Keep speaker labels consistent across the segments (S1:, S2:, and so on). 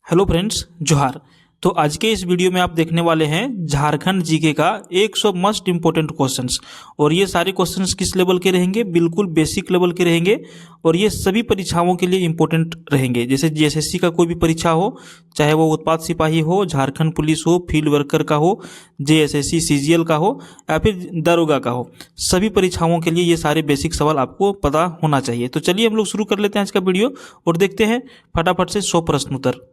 S1: Hello friends, जोहार। तो आज के इस वीडियो में आप देखने वाले हैं झारखंड जीके का 100 मस्ट इंपॉर्टेंट क्वेश्चंस। और ये सारे क्वेश्चंस किस लेवल के रहेंगे? बिल्कुल बेसिक लेवल के रहेंगे और ये सभी परीक्षाओं के लिए इंपॉर्टेंट रहेंगे। जैसे जीएसएससी का कोई भी परीक्षा हो, चाहे वो उत्पाद सिपाही हो, झारखंड पुलिस हो, फील्ड वर्कर का हो, जेएसएससी सीजीएल का हो या फिर दरोगा का हो, सभी परीक्षाओं के लिए ये सारे बेसिक सवाल आपको पता होना चाहिए। तो चलिए हम लोग शुरू कर लेते हैं आज का वीडियो और देखते हैं फटाफट से 100 प्रश्न उत्तर।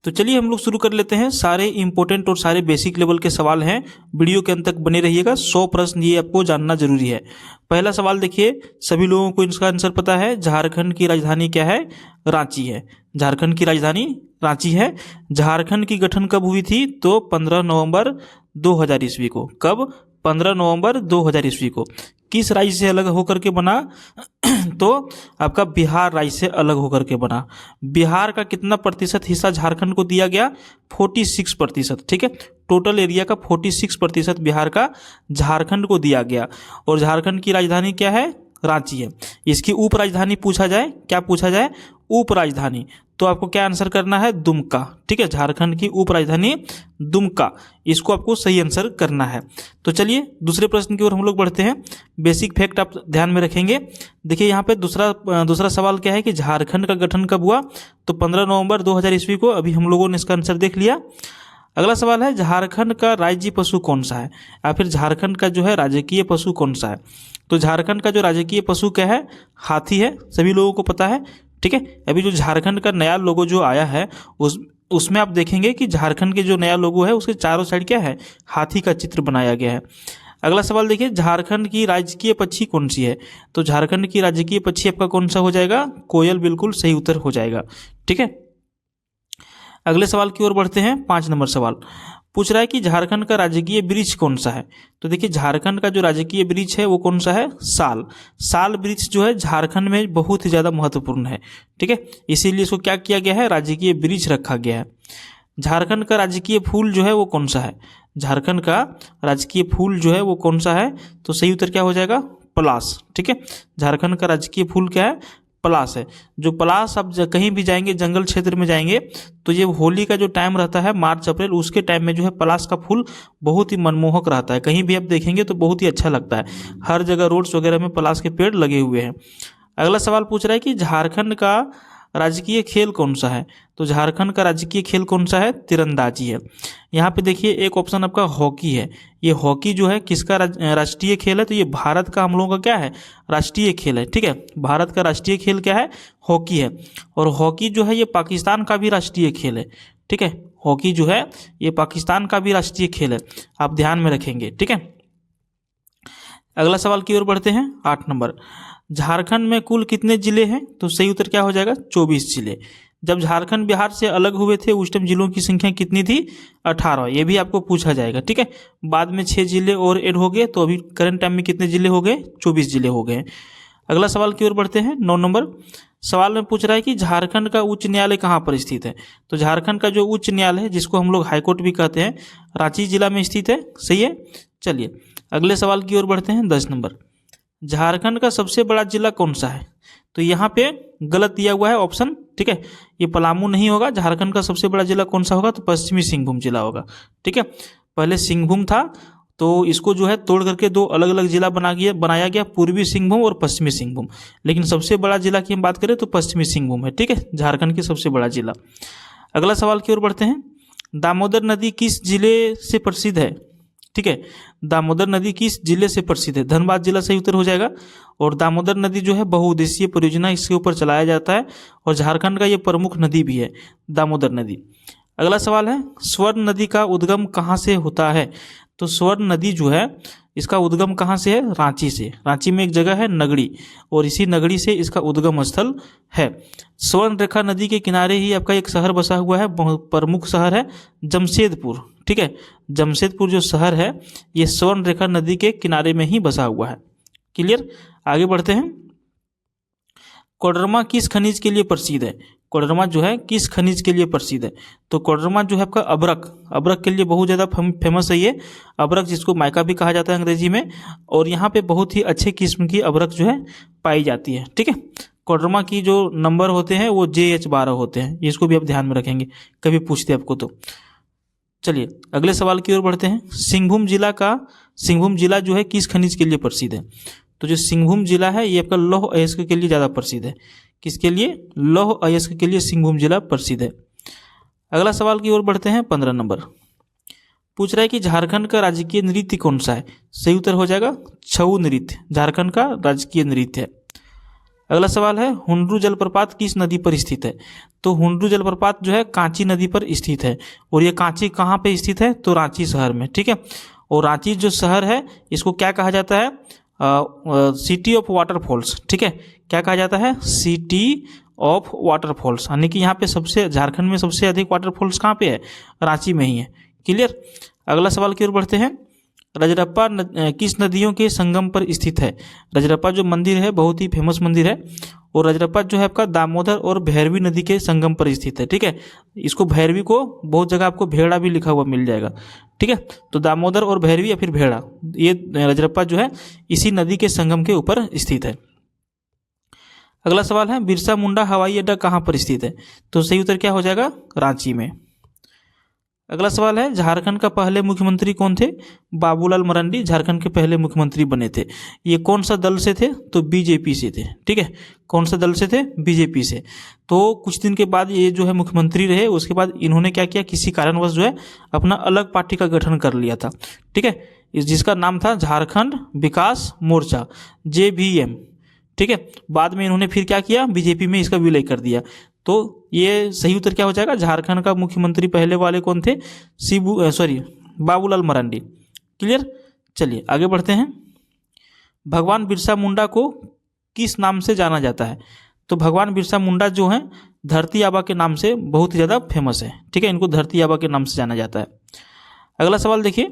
S1: तो चलिए हम लोग शुरू कर लेते हैं। सारे इंपॉर्टेंट और सारे बेसिक लेवल के सवाल हैं, वीडियो के अंत तक बने रहिएगा। 100 प्रश्न ये आपको जानना जरूरी है। पहला सवाल देखिए, सभी लोगों को इसका आंसर पता है। झारखंड की राजधानी क्या है? रांची है। झारखंड की राजधानी रांची है। झारखंड की गठन कब हुई थी? तो 15 नवंबर 2000 ईस्वी को। कब? 15 नवंबर 2000 ईस्वी को। किस राज्य से अलग होकर के बना? तो आपका बिहार राज्य से अलग होकर के बना। बिहार का कितना प्रतिशत हिस्सा झारखंड को दिया गया? 46%। ठीक है, टोटल एरिया का 46% बिहार का झारखंड को दिया गया। और झारखंड की राजधानी क्या है? रांची है। इसकी उप राजधानी पूछा जाए, क्या पूछा जाए? उप राजधानी। तो आपको क्या आंसर करना है? दुमका। ठीक है, झारखंड की उप राजधानी दुमका, इसको आपको सही आंसर करना है। तो चलिए दूसरे प्रश्न की ओर हम लोग बढ़ते हैं। बेसिक फैक्ट आप ध्यान में रखेंगे। देखिए यहाँ पे दूसरा सवाल क्या है कि झारखंड का गठन कब हुआ? तो 15 नवंबर 2000 ईस्वी को। अभी हम लोगों ने इसका आंसर देख लिया। अगला सवाल है, झारखंड का राज्य पशु कौन सा है? या फिर झारखंड का जो है राजकीय पशु कौन सा है? तो झारखंड का जो राजकीय पशु क्या है? हाथी है। सभी लोगों को पता है। ठीक है, अभी जो झारखंड का नया लोगो जो आया है उसमें आप देखेंगे कि झारखंड के जो नया लोगो है उसके चारों साइड क्या है? हाथी का चित्र बनाया गया है। अगला सवाल देखिए, झारखंड की राजकीय पक्षी कौन सी है? तो झारखंड की राजकीय पक्षी आपका कौन सा हो जाएगा? कोयल। बिल्कुल सही उत्तर हो जाएगा। ठीक है, अगले सवाल की ओर बढ़ते हैं। 5 नंबर सवाल पूछ रहा है कि झारखंड का राजकीय वृक्ष कौन सा है? तो देखिए झारखंड का जो राजकीय वृक्ष है वो कौन सा है? साल। साल वृक्ष जो है झारखंड में बहुत ही ज्यादा महत्वपूर्ण है। ठीक है, इसीलिए इसको क्या किया गया है? राजकीय वृक्ष रखा गया है। झारखंड का राजकीय फूल जो है वो कौन सा है? झारखंड का राजकीय फूल जो है वो कौन सा है? तो सही उत्तर क्या हो जाएगा? पलाश। ठीक है, झारखंड का राजकीय फूल क्या है? पलाश है। जो पलाश आप कहीं भी जाएंगे, जंगल क्षेत्र में जाएंगे, तो ये होली का जो टाइम रहता है मार्च अप्रैल, उसके टाइम में जो है पलाश का फूल बहुत ही मनमोहक रहता है। कहीं भी आप देखेंगे तो बहुत ही अच्छा लगता है। हर जगह रोड्स वगैरह में पलाश के पेड़ लगे हुए हैं। अगला सवाल पूछ रहा है कि झारखंड का राजकीय खेल कौन सा है? तो झारखंड का राजकीय खेल कौन सा है? तीरंदाजी है। यहाँ पे देखिए एक ऑप्शन आपका हॉकी है। ये हॉकी जो है किसका राष्ट्रीय खेल है? तो ये भारत का हम लोगों का क्या है? राष्ट्रीय खेल है। ठीक है, भारत का राष्ट्रीय खेल क्या है? हॉकी है। और हॉकी जो है ये पाकिस्तान का भी राष्ट्रीय खेल है। ठीक है, हॉकी जो है ये पाकिस्तान का भी राष्ट्रीय खेल है, आप ध्यान में रखेंगे। ठीक है, अगला सवाल की ओर बढ़ते हैं। 8 नंबर, झारखंड में कुल कितने जिले हैं? तो सही उत्तर क्या हो जाएगा? 24 जिले। जब झारखंड बिहार से अलग हुए थे उस टाइम जिलों की संख्या कितनी थी? 18। ये भी आपको पूछा जाएगा। ठीक है, बाद में 6 जिले और ऐड हो गए, तो अभी करंट टाइम में कितने जिले हो गए? 24 जिले हो गए। अगला सवाल की ओर बढ़ते हैं। 9 नंबर सवाल में पूछ रहा है कि झारखंड का उच्च न्यायालय कहाँ पर स्थित है? तो झारखंड का जो उच्च न्यायालय है, जिसको हम लोग हाईकोर्ट भी कहते हैं, रांची जिला में स्थित है। सही है। चलिए अगले सवाल की ओर बढ़ते हैं। 10 नंबर, झारखंड का सबसे बड़ा जिला कौन सा है? तो यहाँ पे गलत दिया हुआ है ऑप्शन। ठीक है, ये पलामू नहीं होगा। झारखंड का सबसे बड़ा जिला कौन सा होगा? तो पश्चिमी सिंहभूम जिला होगा। ठीक है, पहले सिंहभूम था तो इसको जो है तोड़ करके 2 अलग अलग जिला बनाया गया, पूर्वी सिंहभूम और पश्चिमी सिंहभूम। लेकिन सबसे बड़ा जिला की हम बात करें तो पश्चिमी सिंहभूम है। ठीक है, झारखंड की सबसे बड़ा जिला। अगला सवाल की ओर बढ़ते हैं। दामोदर नदी किस जिले से प्रसिद्ध है? ठीक है, दामोदर नदी किस जिले से प्रसिद्ध है? धनबाद जिला सही उत्तर हो जाएगा। और दामोदर नदी जो है बहुउद्देशीय परियोजना इसके ऊपर चलाया जाता है और झारखंड का ये प्रमुख नदी भी है, दामोदर नदी। अगला सवाल है, स्वर्ण नदी का उद्गम कहाँ से होता है? तो स्वर्ण नदी जो है इसका उद्गम कहाँ से है? रांची से। रांची में एक जगह है नगड़ी, और इसी नगड़ी से इसका उद्गम स्थल है। स्वर्ण रेखा नदी के किनारे ही आपका एक शहर बसा हुआ है, बहुत प्रमुख शहर है जमशेदपुर। ठीक है, जमशेदपुर जो शहर है ये स्वर्ण रेखा नदी के किनारे में ही बसा हुआ है। क्लियर, आगे बढ़ते हैं। कोडरमा किस खनिज के लिए प्रसिद्ध है? कोडरमा जो है किस खनिज के लिए प्रसिद्ध है? तो कोडरमा जो है आपका अब्रक के लिए बहुत ज़्यादा फेमस है। ये अब्रक, जिसको माइका भी कहा जाता है अंग्रेजी में, और यहाँ पे बहुत ही अच्छे किस्म की अब्रक जो है पाई जाती है। ठीक है, कोडरमा की जो नंबर होते हैं वो JH12 होते हैं, इसको भी आप ध्यान में रखेंगे, कभी पूछते आपको तो। चलिए अगले सवाल की ओर बढ़ते हैं। सिंहभूम जिला जो है किस खनिज के लिए प्रसिद्ध है? तो जो सिंहभूम जिला है ये आपका लौह अयस्क के लिए ज़्यादा प्रसिद्ध है। किसके लिए? लौह अयस्क के लिए सिंहभूम जिला प्रसिद्ध है। अगला सवाल की ओर बढ़ते हैं। 15 नंबर पूछ रहा है कि झारखंड का राजकीय नृत्य कौन सा है? सही उत्तर हो जाएगा छऊ नृत्य, झारखंड का राजकीय नृत्य है। अगला सवाल है हुंड्रू जलप्रपात किस नदी पर स्थित है? तो हुंड्रू जलप्रपात जो है कांची नदी पर स्थित है। और ये कांची कहाँ पे स्थित है? तो रांची शहर में, ठीक है। और रांची जो शहर है इसको क्या कहा जाता है? सिटी ऑफ वाटरफॉल्स, ठीक है। क्या कहा जाता है? सिटी ऑफ वाटरफॉल्स, यानी कि यहाँ पे सबसे, झारखंड में सबसे अधिक वाटरफॉल्स कहाँ पे है? रांची में ही है। क्लियर। अगला सवाल की ओर बढ़ते हैं। रजरप्पा किस नदियों के संगम पर स्थित है? रजरप्पा जो मंदिर है बहुत ही फेमस मंदिर है। और रजरप्पा जो है आपका दामोदर और भैरवी नदी के संगम पर स्थित है, ठीक है। इसको भैरवी को बहुत जगह आपको भेड़ा भी लिखा हुआ मिल जाएगा, ठीक है। तो दामोदर और भैरवी या फिर भेड़ा, ये रजरप्पा जो है इसी नदी के संगम के ऊपर स्थित है। अगला सवाल है बिरसा मुंडा हवाई अड्डा कहाँ पर स्थित है? तो सही उत्तर क्या हो जाएगा? रांची में। अगला सवाल है झारखंड का पहले मुख्यमंत्री कौन थे? बाबूलाल मरांडी झारखंड के पहले मुख्यमंत्री बने थे। ये कौन सा दल से थे? तो बीजेपी से थे, ठीक है। कौन सा दल से थे? बीजेपी से। तो कुछ दिन के बाद ये जो है मुख्यमंत्री रहे, उसके बाद इन्होंने क्या किया, किसी कारणवश जो है अपना अलग पार्टी का गठन कर लिया था, ठीक है, जिसका नाम था झारखंड विकास मोर्चा, JVM, ठीक है। बाद में इन्होंने फिर क्या किया, बीजेपी में इसका विलय कर दिया। तो ये सही उत्तर क्या हो जाएगा? झारखंड का मुख्यमंत्री पहले वाले कौन थे? बाबूलाल मरांडी। क्लियर। चलिए आगे बढ़ते हैं। भगवान बिरसा मुंडा को किस नाम से जाना जाता है? तो भगवान बिरसा मुंडा जो है धरती आबा के नाम से बहुत ही ज़्यादा फेमस है, ठीक है। इनको धरती आबा के नाम से जाना जाता है। अगला सवाल देखिए,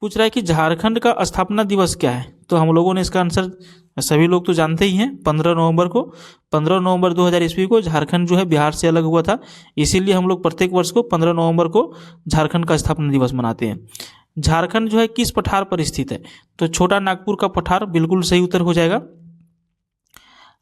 S1: पूछ रहा है कि झारखंड का स्थापना दिवस क्या है? तो हम लोगों ने इसका आंसर सभी लोग तो जानते ही हैं, 15 नवंबर को, 15 नवंबर 2000 ईस्वी को झारखंड जो है बिहार से अलग हुआ था। इसीलिए हम लोग प्रत्येक वर्ष को 15 नवंबर को झारखंड का स्थापना दिवस मनाते हैं। झारखंड जो है किस पठार पर स्थित है? तो छोटा नागपुर का पठार बिल्कुल सही उत्तर हो जाएगा।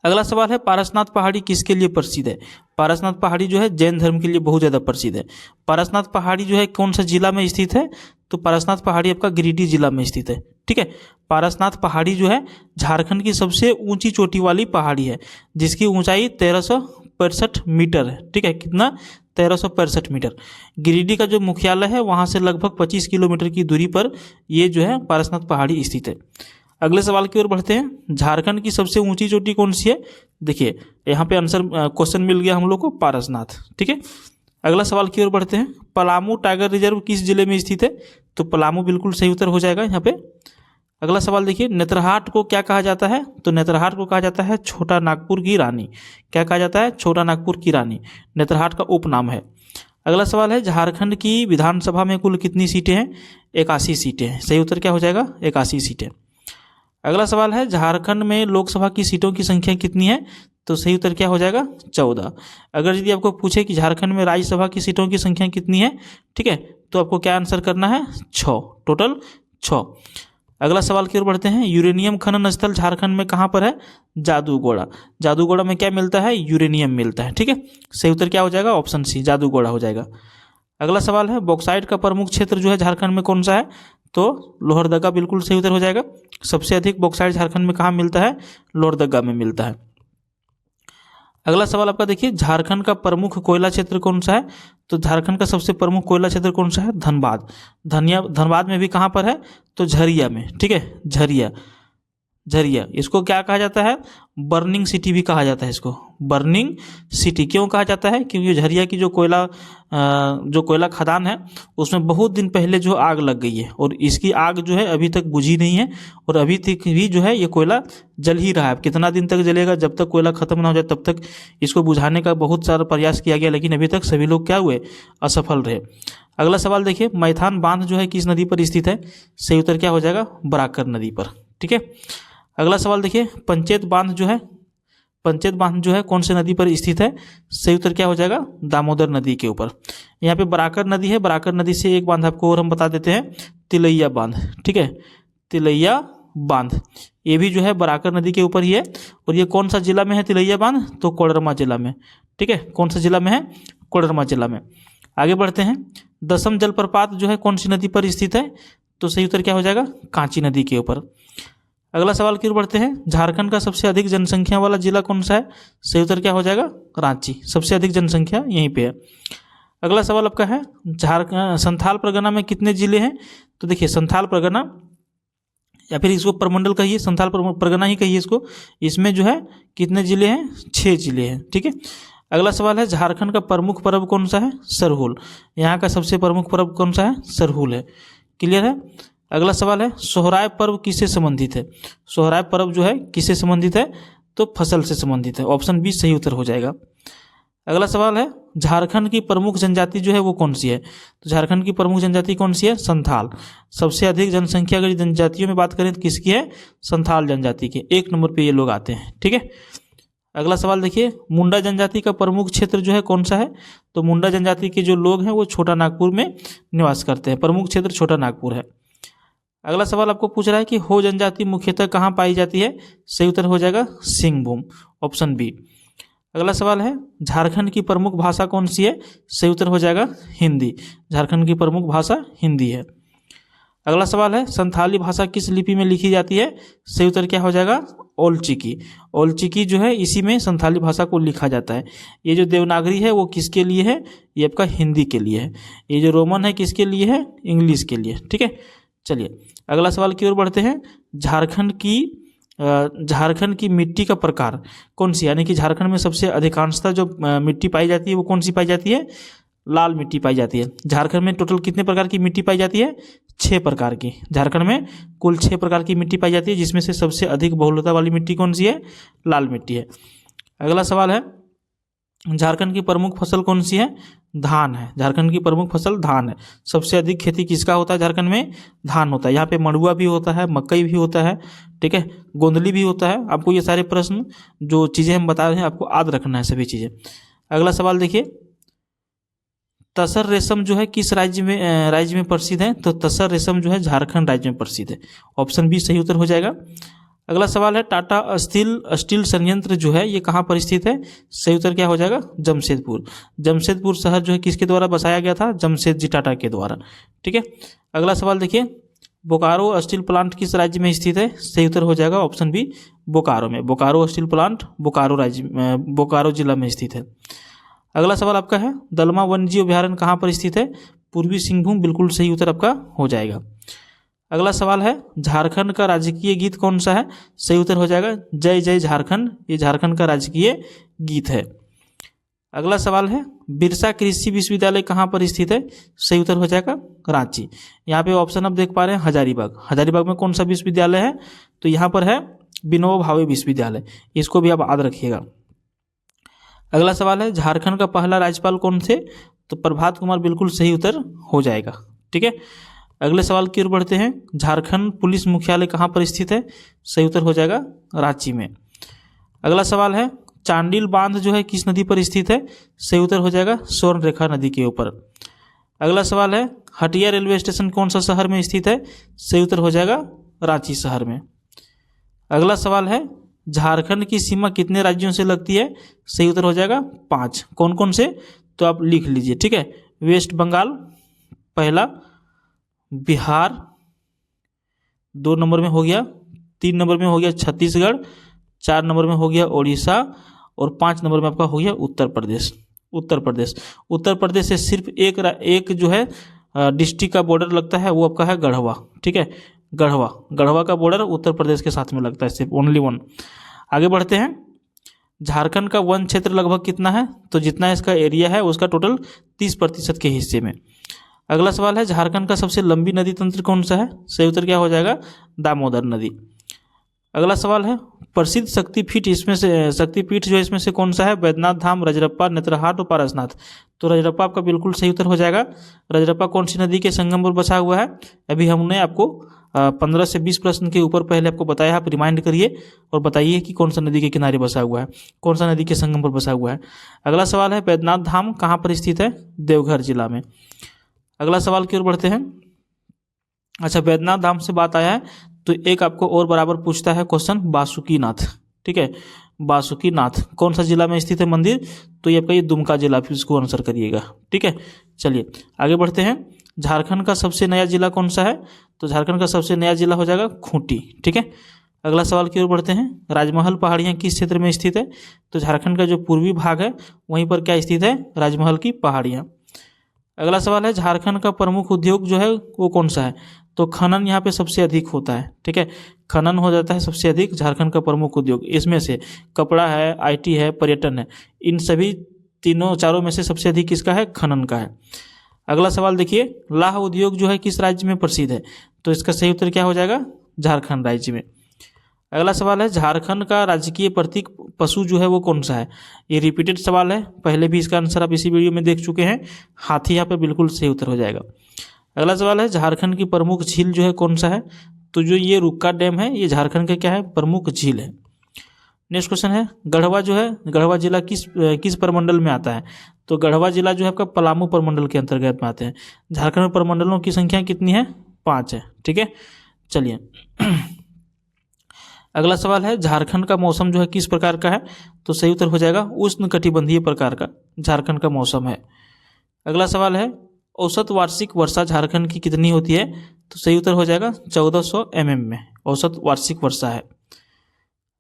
S1: अगला सवाल है पारसनाथ पहाड़ी किसके लिए प्रसिद्ध है? पारसनाथ पहाड़ी जो है जैन धर्म के लिए बहुत ज़्यादा प्रसिद्ध है। पारसनाथ पहाड़ी जो है कौन सा जिला में स्थित है? तो पारसनाथ पहाड़ी आपका गिरिडीह जिला में स्थित है, ठीक है। पारसनाथ पहाड़ी जो है झारखंड की सबसे ऊंची चोटी वाली पहाड़ी है, जिसकी ऊंचाई 1365 मीटर है, ठीक है। कितना? 1365 मीटर। गिरिडीह का जो मुख्यालय है वहाँ से लगभग 25 किलोमीटर की दूरी पर ये जो है पारसनाथ पहाड़ी स्थित है। अगले सवाल की ओर बढ़ते हैं। झारखंड की सबसे ऊंची चोटी कौन सी है? देखिए यहाँ पे आंसर क्वेश्चन मिल गया हम लोग को, पारसनाथ, ठीक है। अगला सवाल की ओर बढ़ते हैं। पलामू टाइगर रिजर्व किस जिले में स्थित है? तो पलामू बिल्कुल सही उत्तर हो जाएगा यहाँ पे। अगला सवाल देखिए, नेतरहाट को क्या कहा जाता है? तो नेतरहाट को कहा जाता है छोटा नागपुर की रानी। क्या कहा जाता है? छोटा नागपुर की रानी नेतरहाट का उपनाम है। अगला सवाल है झारखंड की विधानसभा में कुल कितनी सीटें हैं? 81 सीटें हैं। सही उत्तर क्या हो जाएगा? 81 सीटें। अगला सवाल है झारखंड में लोकसभा की सीटों की संख्या कितनी है? तो सही उत्तर क्या हो जाएगा? 14। अगर यदि आपको पूछे कि झारखंड में राज्यसभा की सीटों की संख्या कितनी है, ठीक है, तो आपको क्या आंसर करना है? 6, टोटल 6। अगला सवाल की ओर बढ़ते हैं। यूरेनियम खनन स्थल झारखंड में कहाँ पर है? जादूगोड़ा। जादूगोड़ा में क्या मिलता है? यूरेनियम मिलता है, ठीक है। सही उत्तर क्या हो जाएगा? ऑप्शन सी, जादूगोड़ा हो जाएगा। अगला सवाल है बॉक्साइट का प्रमुख क्षेत्र जो है झारखंड में कौन सा है? तो लोहरदगा बिल्कुल सही उत्तर हो जाएगा। सबसे अधिक बॉक्साइट झारखंड में कहाँ मिलता है? लोहरदगा में मिलता है। अगला सवाल आपका देखिए, झारखंड का प्रमुख कोयला क्षेत्र कौन सा है? तो झारखंड का सबसे प्रमुख कोयला क्षेत्र कौन सा है? धनबाद। धनबाद में भी कहाँ पर है? तो झरिया में, ठीक है, झरिया। इसको क्या कहा जाता है? बर्निंग सिटी भी कहा जाता है इसको, बर्निंग सिटी। क्यों कहा जाता है? क्योंकि झरिया की जो कोयला खदान है उसमें बहुत दिन पहले जो आग लग गई है, और इसकी आग जो है अभी तक बुझी नहीं है, और अभी तक भी जो है ये कोयला जल ही रहा है। कितना दिन तक जलेगा? जब तक कोयला खत्म ना हो जाए तब तक इसको बुझाने का बहुत सारा प्रयास किया गया, लेकिन अभी तक सभी लोग क्या हुए? असफल रहे। अगला सवाल देखिए, मैथान बांध जो है किस नदी पर स्थित है? सही उत्तर क्या हो जाएगा? बराकर नदी पर, ठीक है। अगला सवाल देखिए, पंचेत बांध जो है कौन से नदी पर स्थित है? सही उत्तर क्या हो जाएगा? दामोदर नदी के ऊपर। यहाँ पे बराकर नदी है, बराकर नदी से एक बांध आपको और हम बता देते हैं, तिलैया बांध, ठीक है, तिलैया बांध, ये भी जो है बराकर नदी के ऊपर ही है। और ये कौन सा जिला में है तिलैया बांध? तो कोडरमा जिला में, ठीक है। कौन सा जिला में है? कोडरमा जिला में। आगे बढ़ते हैं, दसम जलप्रपात जो है कौन सी नदी पर स्थित है? तो सही उत्तर क्या हो जाएगा? कांची नदी के ऊपर। अगला सवाल की ओर बढ़ते हैं, झारखंड का सबसे अधिक जनसंख्या वाला जिला कौन सा है? सही उत्तर क्या हो जाएगा? रांची, सबसे अधिक जनसंख्या यहीं पे है। अगला सवाल आपका है, संथाल परगना में कितने जिले हैं? तो देखिए संथाल परगना, या फिर इसको प्रमंडल कहिए, संथाल परगना ही कहिए इसको, इसमें जो है कितने जिले हैं? 6 जिले हैं, ठीक है। अगला सवाल है, झारखंड का प्रमुख पर्व कौन सा है? सरहुल, यहाँ का सबसे प्रमुख पर्व कौन सा है? सरहुल है। क्लियर है। अगला सवाल है, सोहराय पर्व किससे संबंधित है? सोहराय पर्व जो है किससे संबंधित है? तो फसल से संबंधित है। ऑप्शन बी सही उत्तर हो जाएगा। अगला सवाल है, झारखंड की प्रमुख जनजाति जो है वो कौन सी है? तो झारखंड की प्रमुख जनजाति कौन सी है? संथाल। सबसे अधिक जनसंख्या अगर जनजातियों में बात करें तो किसकी है? संथाल जनजाति के, 1 नंबर पे ये लोग आते हैं, ठीक है। अगला सवाल देखिए, मुंडा जनजाति का प्रमुख क्षेत्र जो है कौन सा है? तो मुंडा जनजाति के जो लोग हैं वो छोटा नागपुर में निवास करते हैं, प्रमुख क्षेत्र छोटा नागपुर है। अगला सवाल आपको पूछ रहा है कि हो जनजाति मुख्यतः कहाँ पाई जाती है? सही उत्तर हो जाएगा सिंहभूम, ऑप्शन बी। अगला सवाल है, झारखंड की प्रमुख भाषा कौन सी है? सही उत्तर हो जाएगा हिंदी, झारखंड की प्रमुख भाषा हिंदी है। अगला सवाल है, संथाली भाषा किस लिपि में लिखी जाती है? सही उत्तर क्या हो जाएगा? ओलचिकी। ओलचिकी जो है इसी में संथाली भाषा को लिखा जाता है। ये जो देवनागरी है वो किसके लिए है? ये आपका हिंदी के लिए है। ये जो रोमन है किसके लिए है? इंग्लिश के लिए, ठीक है। चलिए अगला सवाल की ओर बढ़ते हैं, झारखंड की मिट्टी का प्रकार कौन सी, यानी कि झारखंड में सबसे अधिकांशतः जो मिट्टी पाई जाती है वो कौन सी पाई जाती है? लाल मिट्टी पाई जाती है। झारखंड में टोटल कितने प्रकार की मिट्टी पाई जाती है? 6 प्रकार की। झारखंड में कुल 6 प्रकार की मिट्टी पाई जाती है, जिसमें से सबसे अधिक बहुलता वाली मिट्टी कौन सी है? लाल मिट्टी है। अगला सवाल है, झारखंड की प्रमुख फसल कौन सी है? धान है। झारखंड की प्रमुख फसल धान है। सबसे अधिक खेती किसका होता है? झारखंड में धान होता है। यहाँ पे मड़ुआ भी होता है, मकई भी होता है, ठीक है, गोंदली भी होता है। आपको ये सारे प्रश्न जो चीज़ें हम बता रहे हैं आपको याद रखना है सभी चीज़ें। अगला सवाल देखिए, तसर रेशम जो है किस राज्य में प्रसिद्ध है? तो तसर रेशम जो है झारखंड राज्य में प्रसिद्ध है। ऑप्शन बी सही उत्तर हो जाएगा। अगला सवाल है, टाटा स्टील संयंत्र जो है ये कहाँ पर स्थित है? सही उत्तर क्या हो जाएगा? जमशेदपुर। जमशेदपुर शहर जो है किसके द्वारा बसाया गया था? जमशेद जी टाटा के द्वारा, ठीक है। अगला सवाल देखिए, बोकारो स्टील प्लांट किस राज्य में स्थित है? सही उत्तर हो जाएगा ऑप्शन बी बोकारो में। बोकारो स्टील प्लांट बोकारो जिला में स्थित है। अगला सवाल आपका है, दलमा वन्यजीव अभ्यारण्य कहाँ पर स्थित है? पूर्वी सिंहभूम, बिल्कुल सही उत्तर आपका हो जाएगा। अगला सवाल है, झारखंड का राजकीय गीत कौन सा है? सही उत्तर हो जाएगा जय जय झारखंड, ये झारखंड का राजकीय गीत है। अगला सवाल है, बिरसा कृषि विश्वविद्यालय कहाँ पर स्थित है? सही उत्तर हो जाएगा रांची। यहाँ पे ऑप्शन आप देख पा रहे हैं हजारीबाग। हजारीबाग में कौन सा विश्वविद्यालय है? तो यहाँ पर है विनोबा भावे विश्वविद्यालय, इसको भी आप याद रखिएगा। अगला सवाल है, झारखंड का पहला राज्यपाल कौन थे? तो प्रभात कुमार, बिल्कुल सही उत्तर हो जाएगा, ठीक है। अगले सवाल की ओर बढ़ते हैं, झारखंड पुलिस मुख्यालय कहाँ पर स्थित है? सही उत्तर हो जाएगा रांची में। अगला सवाल है, चांडिल बांध जो है किस नदी पर स्थित है? सही उत्तर हो जाएगा स्वर्ण रेखा नदी के ऊपर। अगला सवाल है, हटिया रेलवे स्टेशन कौन सा शहर में स्थित है? सही उत्तर हो जाएगा रांची शहर में। अगला सवाल है, झारखंड की सीमा कितने राज्यों से लगती है? सही उत्तर हो जाएगा 5। कौन कौन से? तो आप लिख लीजिए, ठीक है। वेस्ट बंगाल पहला, बिहार 2 नंबर में हो गया, 3 नंबर में हो गया छत्तीसगढ़, 4 नंबर में हो गया उड़ीसा, और 5 नंबर में आपका हो गया उत्तर प्रदेश। उत्तर प्रदेश से सिर्फ एक जो है डिस्ट्रिक्ट का बॉर्डर लगता है, वो आपका है गढ़वा, ठीक है। गढ़वा का बॉर्डर उत्तर प्रदेश के साथ में लगता है, सिर्फ ओनली 1। आगे बढ़ते हैं, झारखंड का वन क्षेत्र लगभग कितना है? तो जितना इसका एरिया है उसका टोटल 30% के हिस्से में। अगला सवाल है, झारखंड का सबसे लंबी नदी तंत्र कौन सा है? सही उत्तर क्या हो जाएगा? दामोदर नदी। अगला सवाल है, प्रसिद्ध शक्तिपीठ जो है इसमें से कौन सा है? बैद्यनाथ धाम, रजरप्पा, नेत्रहाट और पारसनाथ। तो रजरप्पा आपका बिल्कुल सही उत्तर हो जाएगा। रजरप्पा कौन सी नदी के संगम पर बसा हुआ है? अभी हमने आपको 15 से 20 प्रश्न के ऊपर पहले आपको बताया, आप रिमाइंड करिए और बताइए कि कौन सा नदी के किनारे बसा हुआ है, कौन सा नदी के संगम पर बसा हुआ है। अगला सवाल है, बैद्यनाथ धाम कहाँ पर स्थित है? देवघर जिला में। अगला सवाल की ओर बढ़ते हैं। अच्छा, बैद्यनाथ धाम से बात आया है तो एक आपको और बराबर पूछता है क्वेश्चन बासुकीनाथ, ठीक है, बासुकीनाथ कौन सा जिला में स्थित है मंदिर, तो ये आपका ये दुमका जिला, फिर इसको आंसर करिएगा, ठीक है। चलिए आगे बढ़ते हैं। झारखंड का सबसे नया जिला कौन सा है, तो झारखंड का सबसे नया जिला हो जाएगा खूंटी, ठीक है। अगला सवाल की ओर बढ़ते हैं। राजमहल पहाड़ियाँ किस क्षेत्र में स्थित है, तो झारखंड का जो पूर्वी भाग है वहीं पर क्या स्थित है, राजमहल की पहाड़ियाँ। अगला सवाल है झारखंड का प्रमुख उद्योग जो है वो कौन सा है, तो खनन यहाँ पे सबसे अधिक होता है, ठीक है, खनन हो जाता है सबसे अधिक झारखंड का प्रमुख उद्योग। इसमें से कपड़ा है, IT है, पर्यटन है, इन सभी तीनों चारों में से सबसे अधिक किसका है, खनन का है। अगला सवाल देखिए, लाह उद्योग जो है किस राज्य में प्रसिद्ध है, तो इसका सही उत्तर क्या हो जाएगा, झारखंड राज्य में। अगला सवाल है झारखंड का राजकीय प्रतीक पशु जो है वो कौन सा है, ये रिपीटेड सवाल है, पहले भी इसका आंसर आप इसी वीडियो में देख चुके हैं, हाथी यहाँ पे बिल्कुल सही उत्तर हो जाएगा। अगला सवाल है झारखंड की प्रमुख झील जो है कौन सा है, तो जो ये रुक्का डैम है ये झारखंड का क्या है, प्रमुख झील है। नेक्स्ट क्वेश्चन है गढ़वा जो है, गढ़वा जिला किस प्रमंडल में आता है, तो गढ़वा जिला जो है आपका पलामू प्रमंडल के अंतर्गत में आते हैं। झारखंड में प्रमंडलों की संख्या कितनी है, 5 है, ठीक है। चलिए अगला सवाल है झारखंड का मौसम जो है किस प्रकार का है, तो सही उत्तर हो जाएगा उष्णकटिबंधीय प्रकार का झारखंड का मौसम है। अगला सवाल है औसत वार्षिक वर्षा झारखंड की कितनी होती है, तो सही उत्तर हो जाएगा 1400 mm में औसत वार्षिक वर्षा है।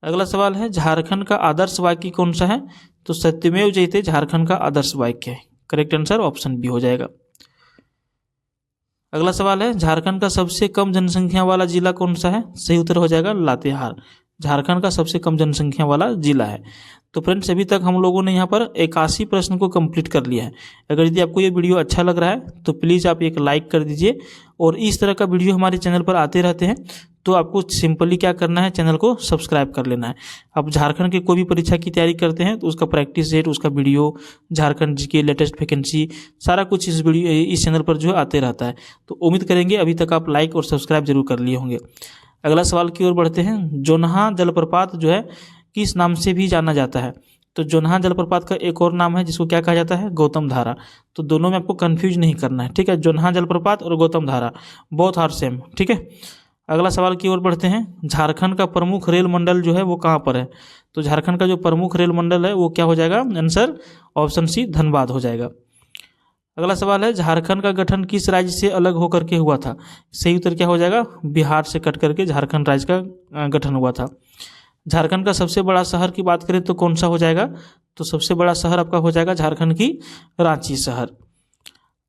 S1: अगला सवाल है झारखंड का आदर्श वाक्य कौन सा है, तो सत्यमेव जयते झारखंड का आदर्श वाक्य है, करेक्ट आंसर ऑप्शन बी हो जाएगा। अगला सवाल है झारखंड का सबसे कम जनसंख्या वाला जिला कौन सा है, सही उत्तर हो जाएगा लातेहार, झारखंड का सबसे कम जनसंख्या वाला जिला है। तो फ्रेंड्स अभी तक हम लोगों ने यहाँ पर 81 प्रश्न को कंप्लीट कर लिया है। अगर यदि आपको ये वीडियो अच्छा लग रहा है तो प्लीज़ आप एक लाइक कर दीजिए, और इस तरह का वीडियो हमारे चैनल पर आते रहते हैं तो आपको सिंपली क्या करना है, चैनल को सब्सक्राइब कर लेना है। आप झारखंड की कोई भी परीक्षा की तैयारी करते हैं तो उसका प्रैक्टिस सेट, उसका video, Jharkhand GK latest vacancy, सारा कुछ इस चैनल पर जो है आते रहता है। तो उम्मीद करेंगे अभी तक आप लाइक और सब्सक्राइब जरूर कर लिए होंगे। अगला सवाल की ओर बढ़ते हैं। जोन्हा जलप्रपात जो है किस नाम से भी जाना जाता है, तो जोन्हा जलप्रपात का एक और नाम है जिसको क्या कहा जाता है, गौतम धारा। तो दोनों में आपको कंफ्यूज नहीं करना है, ठीक है, जोन्हा जलप्रपात और गौतम धारा बोथ आर सेम, ठीक है। अगला सवाल की ओर बढ़ते हैं। झारखंड का प्रमुख रेल मंडल जो है वो कहाँ पर है, तो झारखंड का जो प्रमुख रेल मंडल है वो क्या हो जाएगा, आंसर ऑप्शन सी धनबाद हो जाएगा। अगला सवाल है झारखंड का गठन किस राज्य से अलग होकर के हुआ था, सही उत्तर क्या हो जाएगा, बिहार से कट करके झारखंड राज्य का गठन हुआ था। झारखंड का सबसे बड़ा शहर की बात करें तो कौन सा हो जाएगा, तो सबसे बड़ा शहर आपका हो जाएगा झारखंड की रांची शहर।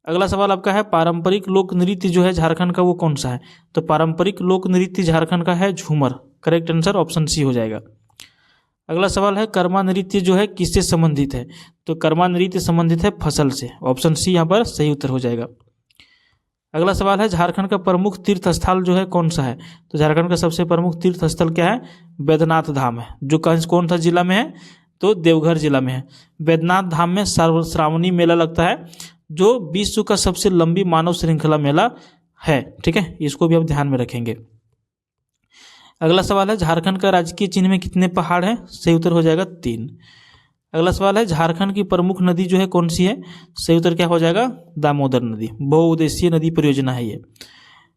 S1: अगला सवाल आपका है पारंपरिक लोक नृत्य जो है झारखंड का वो कौन सा है, तो पारंपरिक लोक नृत्य झारखंड का है झूमर, करेक्ट आंसर ऑप्शन सी हो जाएगा। अगला सवाल है कर्मा नृत्य जो है किससे संबंधित है, तो कर्मा नृत्य संबंधित है फसल से, ऑप्शन सी यहाँ पर सही उत्तर हो जाएगा। अगला सवाल है झारखंड का प्रमुख तीर्थ स्थल जो है कौन सा है, तो झारखंड का सबसे प्रमुख तीर्थ स्थल क्या है, बैद्यनाथ धाम है, जो कौन सा जिला में है, तो देवघर जिला में है। बैद्यनाथ धाम में श्रावणी मेला लगता है जो विश्व का सबसे लंबी मानव श्रृंखला मेला है, ठीक है, इसको भी आप ध्यान में रखेंगे। अगला सवाल है झारखंड का राजकीय चिन्ह में कितने पहाड़ हैं, सही उत्तर हो जाएगा 3। अगला सवाल है झारखंड की प्रमुख नदी जो है कौन सी है, सही उत्तर क्या हो जाएगा, दामोदर नदी, बहुउद्देशीय नदी परियोजना है ये।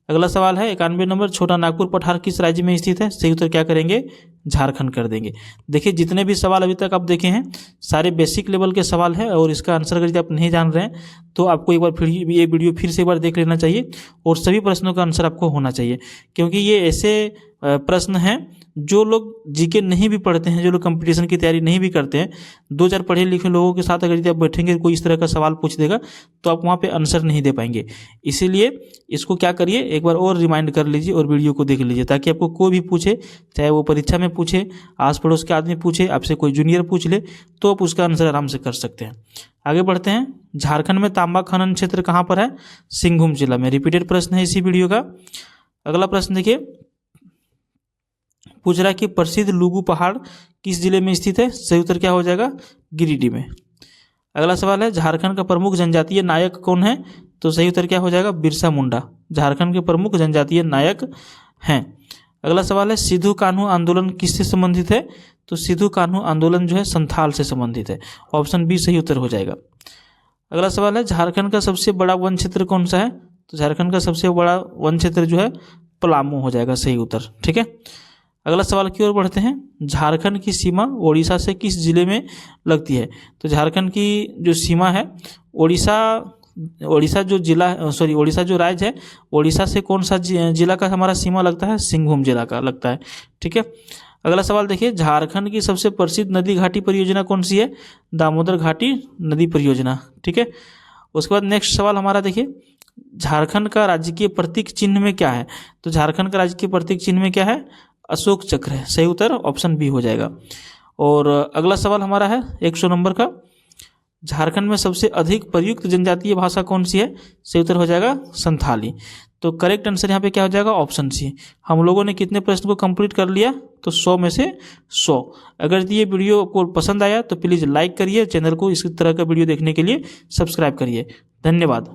S1: अगला सवाल है 91 नंबर, छोटा नागपुर पठार किस राज्य में स्थित है, सही उत्तर क्या करेंगे, झारखंड कर देंगे। देखिए जितने भी सवाल अभी तक आप देखे हैं सारे बेसिक लेवल के सवाल हैं, और इसका आंसर अगर आप नहीं जान रहे हैं तो आपको एक बार फिर ये वीडियो फिर से एक बार देख लेना चाहिए, और सभी प्रश्नों का आंसर आपको होना चाहिए, क्योंकि ये ऐसे प्रश्न हैं जो लोग जीके नहीं भी पढ़ते हैं, जो लोग कंपटीशन की तैयारी नहीं भी करते हैं, 2-4 पढ़े लिखे लोगों के साथ अगर यदि आप बैठेंगे कोई इस तरह का सवाल पूछ देगा तो आप वहाँ पे आंसर नहीं दे पाएंगे। इसीलिए इसको क्या करिए, एक बार और रिमाइंड कर लीजिए और वीडियो को देख लीजिए, ताकि आपको कोई भी पूछे, चाहे वो परीक्षा में पूछे, आस पड़ोस के आदमी पूछे, आपसे कोई जूनियर पूछ ले, तो आप उसका आंसर आराम से कर सकते हैं। आगे बढ़ते हैं। झारखंड में तांबा खनन क्षेत्र कहाँ पर है, सिंहभूम जिला में, रिपीटेड प्रश्न है इसी वीडियो का। अगला प्रश्न देखिए, पूछ रहा है कि प्रसिद्ध लुगु पहाड़ किस जिले में स्थित है, सही उत्तर क्या हो जाएगा, गिरिडीह में। अगला सवाल है झारखंड का प्रमुख जनजातीय नायक कौन है, तो सही उत्तर क्या हो जाएगा, बिरसा मुंडा, झारखंड के प्रमुख जनजातीय नायक हैं। अगला सवाल है सिद्धू कान्हू आंदोलन किससे संबंधित है, तो सिद्धू कान्हू आंदोलन जो है संथाल से संबंधित है, ऑप्शन बी सही उत्तर हो जाएगा। अगला सवाल है झारखंड का सबसे बड़ा वन क्षेत्र कौन सा है, तो झारखंड का सबसे बड़ा वन क्षेत्र जो है पलामू हो जाएगा सही उत्तर। ठीक है, अगला सवाल की ओर बढ़ते हैं। झारखंड की सीमा ओडिशा से किस जिले में लगती है? तो झारखंड की जो सीमा है ओडिशा जो जिला ओडिशा जो राज्य है, ओडिशा से कौन सा जिला का हमारा सीमा लगता है? सिंहभूम जिला का लगता है। ठीक है, अगला सवाल देखिए, झारखंड की सबसे प्रसिद्ध नदी घाटी परियोजना कौन सी है? दामोदर घाटी नदी परियोजना। ठीक है, उसके बाद नेक्स्ट सवाल हमारा देखिए, झारखंड का राजकीय प्रतीक चिन्ह में क्या है? तो झारखंड का राजकीय प्रतीक चिन्ह में क्या है? अशोक चक्र है। सही उत्तर ऑप्शन बी हो जाएगा। और अगला सवाल हमारा है 100 नंबर का, झारखंड में सबसे अधिक प्रयुक्त जनजातीय भाषा कौन सी है? सही उत्तर हो जाएगा संथाली। तो करेक्ट आंसर यहाँ पे क्या हो जाएगा? Option C. हम लोगों ने कितने प्रश्न को कंप्लीट कर लिया? तो 100 में से 100। अगर ये वीडियो को पसंद आया तो प्लीज़ लाइक करिए, चैनल को इसी तरह का वीडियो देखने के लिए सब्सक्राइब करिए। धन्यवाद।